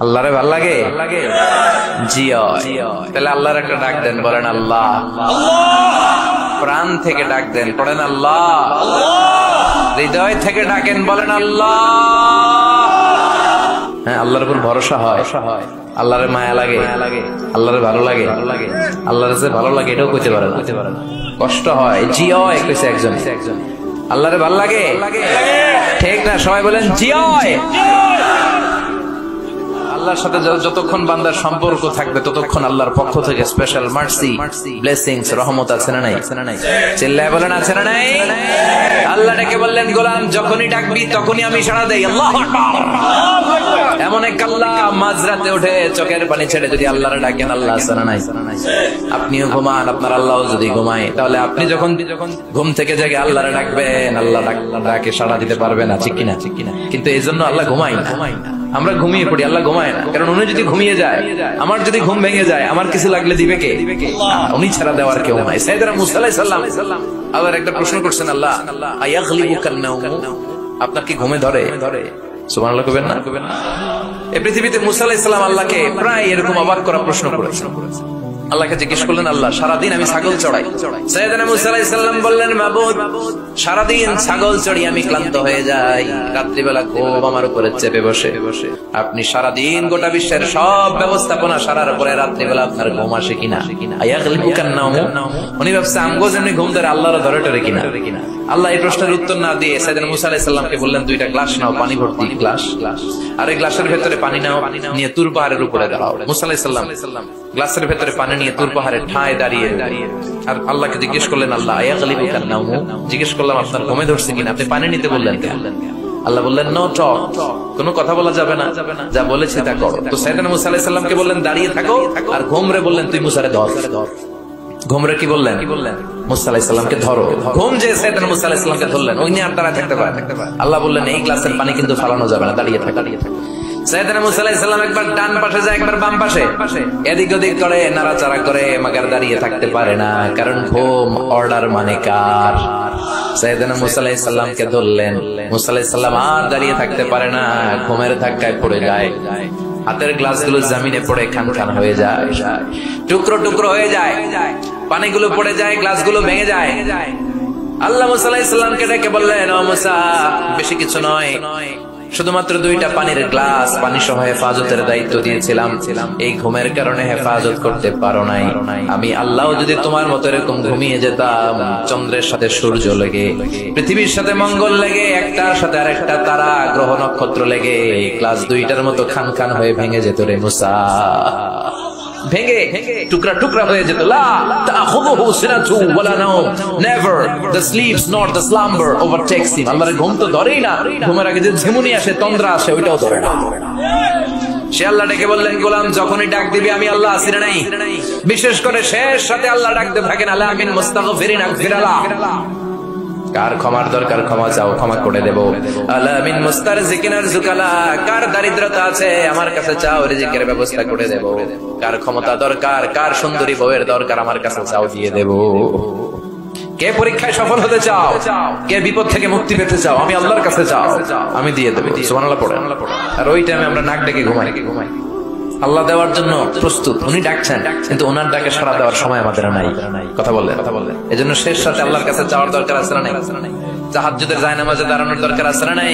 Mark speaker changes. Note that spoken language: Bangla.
Speaker 1: আল্লাহরে ভাল লাগে? জি তাহলে আল্লাহর একটা ডাক দেন, বলেন আল্লাহ। প্রাণ থেকে ডাক দেন, পড়েন আল্লাহ। হৃদয় থেকে ডাকেন, বলেন আল্লাহ। হ্যাঁ, আল্লাহর উপর ভরসা হয়, আল্লাহরে মায়া লাগে, আল্লাহরে ভালো লাগে, আল্লাহরে যে ভালো লাগে এটাও কইতে পারে না, কষ্ট হয়। জি কইছে একজন, আল্লাহরে ভালো লাগে, ঠিক না? সবাই বলেন জি। আল্লাহর সাথে যতক্ষণ বান্দার সম্পর্ক থাকবে ততক্ষণ আল্লাহর পক্ষ থেকে স্পেশাল মার্সি, ব্লেসিংস, রহমত আছে না নাই? চিল্লায় বলেন আছে না নাই? আল্লাহ ডেকে বললেন, গোলাম যখনই ডাকবি তখনই আমি সাড়া দেই। আল্লাহু আকবার। এমন এক আল্লাহ, মাঝরাতে উঠে চোখের পানি ছেড়ে যদি আল্লাহরে ডাকেন, আল্লাহ আছে না নাই? আপনিও ঘুমান, আপনার আল্লাহও যদি ঘুমায়, তাহলে আপনি যখন ঘুম থেকে জেগে আল্লাহরে ডাকবেন, আল্লাহ ডাকে সাড়া দিতে পারবে না, ঠিক কিনা? কিন্তু এই জন্য আল্লাহ ঘুমায় না। আমরা ঘুমিয়ে পড়ি, আল্লাহ ঘুমায় না। কারণ উনি যদি ঘুমিয়ে যায়, আমার যদি ঘুম ভেঙে যায়, আমার কিছু লাগলে দিবে কে? উনি ছাড়া দেওয়ার কেউ নাই। সাইয়েদনা মুসা আলাইহিস সালাম আবার একটা প্রশ্ন করছেন, আল্লাহ আয়াগলিবুকান নাওম, আপনার কি ঘুমে ধরে? সুবহানাল্লাহ কইবেন না? এই পৃথিবীতে মুসা আলাইহিস সালাম আল্লাহকে প্রায় এরকম অবাক করা প্রশ্ন করেছেন। আল্লাহকে জিজ্ঞেস করলেন, আল্লাহ সারাদিন আমি ছাগল চড়াই। সাইয়েদনা মুসা আলাইহিস সালাম বললেন, মাবুদ সারাদিন ছাগল চড়ি আমি ক্লান্ত হয়ে যাই, রাত্রিবেলা ঘুম আমার উপরে চেপে বসে। আপনি সারাদিন গোটা বিশ্বের সব ব্যবস্থাপনা সারার পরে রাত্রিবেলা আপনার ঘুম আসে কিনা? আয়াগলিবুকান নাওম, উনি ভাবছে আমগো যেমনি ঘুম ধরে আল্লাহর ধরে টরে কিনা। আল্লাহ এই প্রশ্নের উত্তর না দিয়ে সাইয়েদনা মুসা আলাইহিস সালামকে বললেন, দুইটা গ্লাস নাও, পানি ভর্তি গ্লাস, আর এই গ্লাসের ভেতরে পানি নাও, নিয়ে তুর পাহাড়ের উপরে দাও। মুসা আলাইহিস সালাম গ্লাসের ভেতরে পানি নিয়ে তুর পাহাড়ের ঠায় দাঁড়িয়ে আর আল্লাহকে জিজ্ঞেস করলেন, আল্লাহ আয়াগলিবুকান নাওম, জিজ্ঞেস করলাম আপনার ঘুমে ধরছে কিনা, আপনি পানি নিতে বললেন কেন? আল্লাহ বললেন, নো টক, কোনো কথা বলা যাবে না, যা বলেছি তা করো। তো সাইয়েদনা মুসা আলাইহিস সালামকে বললেন দাঁড়িয়ে থাকো, আর ঘুমরে বললেন তুই মুসারে ধর। ঘুমরে কি বললেন? মুসা আলাইহিস সালামকে ধরো। ঘুম যে সাইয়েদনা মুসা আলাইহিস সালামকে ধরলেন, ওই নিয়ে আর দাঁড়ায় থাকতে পারে? আল্লাহ বললেন এই গ্লাসের পানি কিন্তু ফালানো যাবে না, দাঁড়িয়ে থাক। সাইয়েদনা মুসা আলাইহিস সালাম একবার ডান পাশে যায়, একবার বাম পাশে, এদিক ওদিক করে, নাড়াচাড়া করে, মাগার দাঁড়িয়ে থাকতে পারে না, কারণ ঘুম অর্ডার মানে কার? সাইয়েদনা মুসা আলাইহিস সালামকে ধরলেন, মুসা আলাইহিস সালাম আর দাঁড়িয়ে থাকতে পারে না, ঘুমের ধাক্কায় পড়ে যায়, হাতের গ্লাসগুলো জমিনে পড়ে খান খান হয়ে যায়, টুকরো টুকরো হয়ে যায়, পানিগুলো পড়ে যায়, গ্লাসগুলো ভেঙে যায়। আল্লাহ মুসা আলাইহিস সালামকে ডেকে বললেন, ও মুসা, বেশি কিছু নয়, শুধুমাত্র দুইটা পানির গ্লাস, পানি সহ হেফাজতের দায়িত্ব দিয়েছিলাম, এই ঘুমের কারণে হেফাজত করতে পারো নাই। আমি আল্লাহ যদি তোমার মতো এরকম ঘুমিয়ে যেতাম, চন্দ্রের সাথে সূর্য লেগে, পৃথিবীর সাথে মঙ্গল লেগে, একটার সাথে আরেকটা তারা, গ্রহ নক্ষত্র লেগে, এই গ্লাস দুইটার মতো খান খান হয়ে ভেঙে যেত রে মুসা, ভেঙে টুকরা টুকরা হয়ে যেত। লা তাখুযুহু সিনাতু ওয়ালা নাওম, never the sleeps not the slumber overtakes him. আল্লাহর ঘুম তো ধরেই না, ঘুমের আগে যে ঝিমুনি আসে, তন্দ্রা আসে, ওইটাও ধরে না। সে আল্লাহ ডেকে বললেন, গোলাম যখনই ডাক দিবি আমি আল্লাহ আছি না নাই? বিশেষ করে শেষ সাথে আল্লাহ ডাকতে থাকেন, আলা মিন মুস্তাগফিরিন আগফিরালা, কার ক্ষমার দরকার ক্ষমা চাও, ক্ষমা করে দেব। আলা মিন মুস্তারজিকিন আরযুকালা, কার দারিদ্রতা আছে আমার কাছে চাও, রিজিকের ব্যবস্থা করে দেব। কার ক্ষমতা দরকার, কার সুন্দরী বউয়ের দরকার, আমার কাছে চাও, দিয়ে দেব। কে পরীক্ষায় সফল হতে চাও, কে বিপদ থেকে মুক্তি পেতে চাও, আমি আল্লাহর কাছে চাও, আমি দিয়ে দেব। সুবহানাল্লাহ পড়ে। আর ওই টাইমে আমরা নাক ডেকে ঘুমাই। আল্লাহ দেওয়ার জন্য প্রস্তুত, উনি ডাকছেন, কিন্তু ওনার ডাকে সাড়া দেওয়ার সময় আমাদের নাই। কথা বললেন? এজন্য শেষ সাথে আল্লাহর কাছে চাওয়ার দরকার আছে না নাই? তাহাজ্জুদের জায়নামাজে দাঁড়ানোর দরকার আছে না নাই?